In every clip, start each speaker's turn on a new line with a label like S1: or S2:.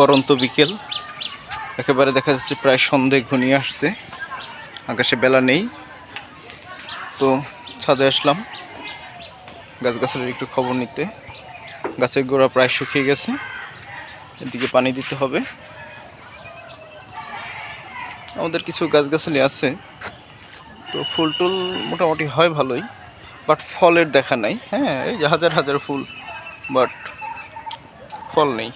S1: পরন্ত বিকেল, একেবারে দেখা যাচ্ছে প্রায় সন্ধে ঘনিয়ে আসছে, আকাশে বেলা নেই। তো ছাদে আসলাম গাছগাছালির একটু খবর নিতে। গাছের গোড়া প্রায় শুকিয়ে গেছে, এদিকে পানি দিতে হবে। আমাদের কিছু গাছগাছালি আছে, তো ফুল টুল মোটামুটি হয় ভালোই, বাট ফলের দেখা নাই। হ্যাঁ, এই যে হাজার হাজার ফুল, বাট ফল নেই।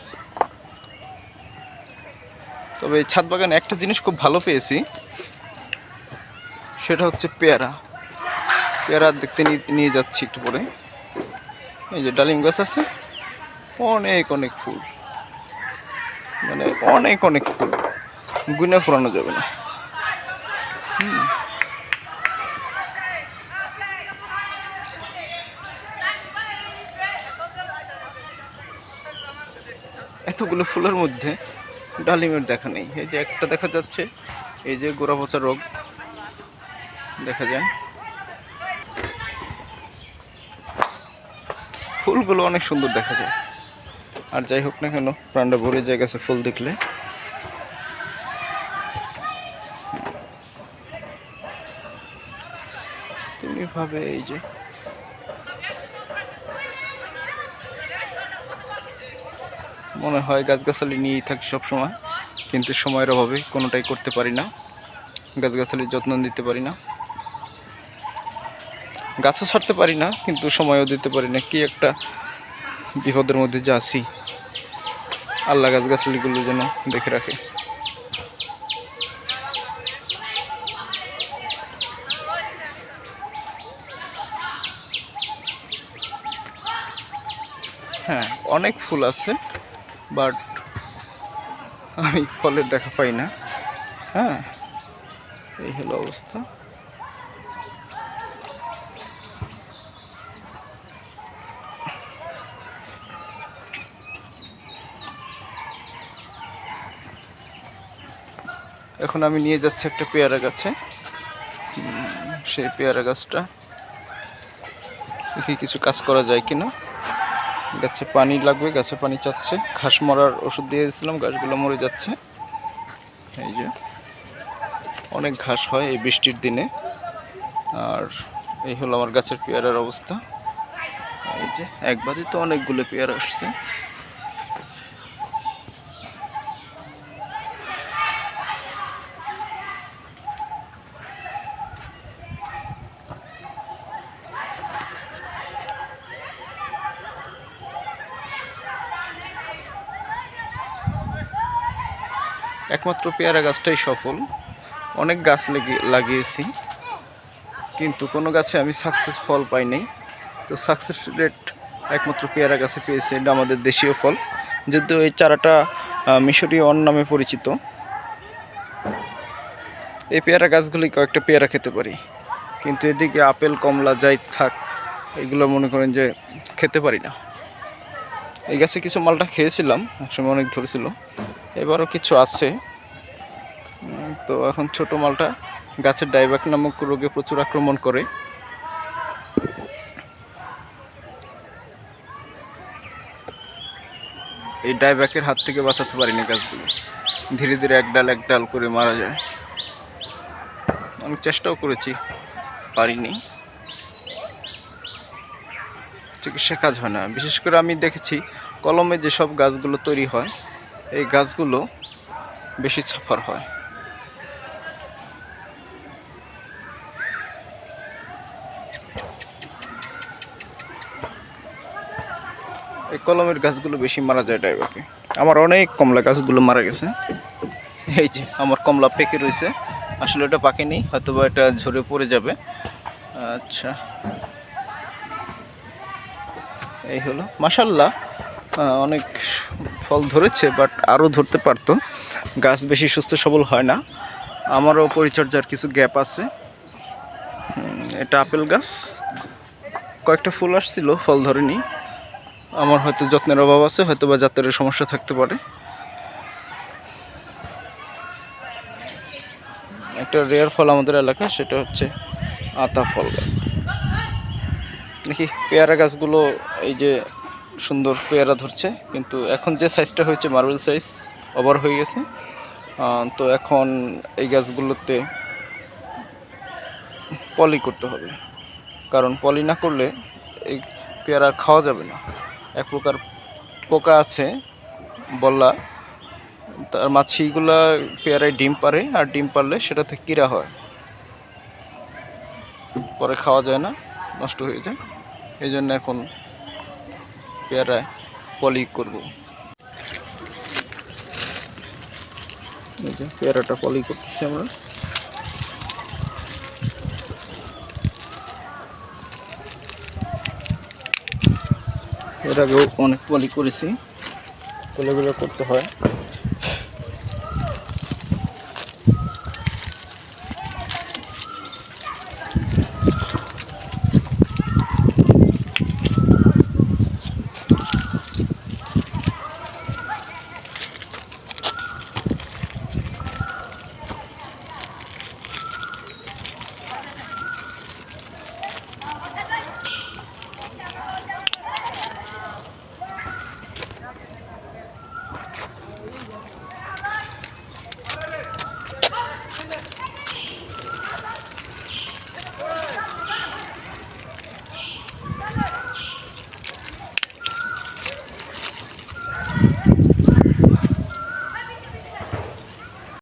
S1: তবে এই ছাদ বাগানে একটা জিনিস খুব ভালো পেয়েছি, সেটা হচ্ছে পেয়ারা। পেয়ারা দেখতে নিয়ে যাচ্ছি একটু পরে। এই যে ডালিম গাছ আছে, অনেক অনেক ফুল, মানে অনেক অনেক ফুল, গুনে ফোরানো যাবে না। এতগুলো ফুলের মধ্যে ডালিমের দেখা নেই। এই যে একটা দেখা যাচ্ছে, এই যে গোড়া পচা রোগ দেখা যায়। ফুলগুলো অনেক সুন্দর দেখা যায়। আর যাই হোক না কেন, প্রাণটা ভরে যায় গাছে ফুল দেখলে। তুমি ভাবে এই যে মনে হয় গাছগাছালি নিয়েই থাকি সবসময়, কিন্তু সময়ের অভাবে কোনোটাই করতে পারি না, গাছগাছালির যত্ন নিতে পারি না। গাছও ছাড়তে পারি না, কিন্তু সময়ও দিতে পারি না। কি একটা বিপদের মধ্যে যে আছি, আল্লাহ গাছগাছালিগুলো যেন দেখে রাখে। হ্যাঁ, অনেক ফুল আছে, বাট আমি ফলের দেখা পাই না। হ্যাঁ, এই হলো অবস্থা। এখন আমি নিয়ে যাচ্ছি একটা পেয়ারা গাছে। সেই পেয়ারা গাছটা দেখি কিছু কাজ করা যায় কিনা। গাছে পানি লাগবে, গাছে পানি চাচ্ছে। ঘাস মরার ওষুধ দিয়ে দিয়েছিলাম, গাছগুলো মরে যাচ্ছে। এই যে অনেক ঘাস হয় এই বৃষ্টির দিনে। আর এই হলো আমার গাছের পেয়ারার অবস্থা। এই যে একবারে তো অনেকগুলো পেয়ারা আসছে। একমাত্র পেয়ারা গাছটাই সফল। অনেক গাছ লাগিয়েছি, কিন্তু কোনো গাছে আমি সাকসেস ফল পাই নাই। তো সাকসেস রেট একমাত্র পেয়ারা গাছে পেয়েছি। এটা আমাদের দেশীয় ফল, যদিও এই চারাটা মিশরীয় অন্য নামে পরিচিত। এই পেয়ারা গাছগুলি কয়েকটা পেয়ারা খেতে পারি, কিন্তু এদিকে আপেল কমলা যাই থাক, এগুলো মনে করেন যে খেতে পারি না। এই গাছে কিছু মালটা খেয়েছিলাম, একসময় অনেক ধরেছিল, এবারও কিছু আছে। তো এখন ছোট মালটা গাছের ডাইব্যাক নামক রোগে প্রচুর আক্রমণ করে। এই ডাইব্যাকের হাত থেকে বাঁচাতে পারিনি গাছগুলো, ধীরে ধীরে এক ডাল করে মারা যায়। অনেক চেষ্টাও করেছি, পারিনি। চিকিৎসা কাজ হয় না। বিশেষ করে আমি দেখেছি কলমে যেসব গাছগুলো তৈরি হয়, এই গাছগুলো বেশি সাফার হয়। এই কলমের গাছগুলো বেশি মারা যায় ডাইব্যাকে। আমার অনেক কমলা গাছগুলো মারা গেছে। এই যে আমার কমলা পেকে রয়েছে, আসলে এটা পাকেনি, হয়তো বা এটা ঝরে পড়ে যাবে। আচ্ছা, এই হলো মাশাআল্লাহ, অনেক ফল ধরেছে, বাট আরও ধরতে পারতো। গাছ বেশি সুস্থ সবল হয় না, আমারও পরিচর্যার কিছু গ্যাপ আছে। এটা আপেল গাছ, কয়েকটা ফুল আসছিল, ফল ধরেনি। আমার হয়তো যত্নের অভাব আছে, হয়তো বা জাতের সমস্যা থাকতে পারে। একটা রেয়ার ফল আমাদের এলাকা, সেটা হচ্ছে আতা ফল গাছ। দেখি পেয়ারা গাছগুলো এই যে সুন্দর পেয়ারা ধরছে, কিন্তু এখন যে সাইজটা হয়েছে মার্বেল সাইজ ওভার হয়ে গেছে। তো এখন এই গাছগুলোতে পলি করতে হবে, কারণ পলি না করলে এই পেয়ারা খাওয়া যাবে না। এক প্রকার পোকা আছে বল্লা, তার মাছিগুলা পেয়ারায় ডিম পারে, আর ডিম পারলে সেটাতে কীরা হয়, পরে খাওয়া যায় না, নষ্ট হয়ে যায়। এই জন্য এখন পেয়ারায় পলি করব। এই যে পেয়ারাটা পলি করতেছি আমরা। এর আগেও অনেক পলি করেছি, পলিগুলো করতে হয়।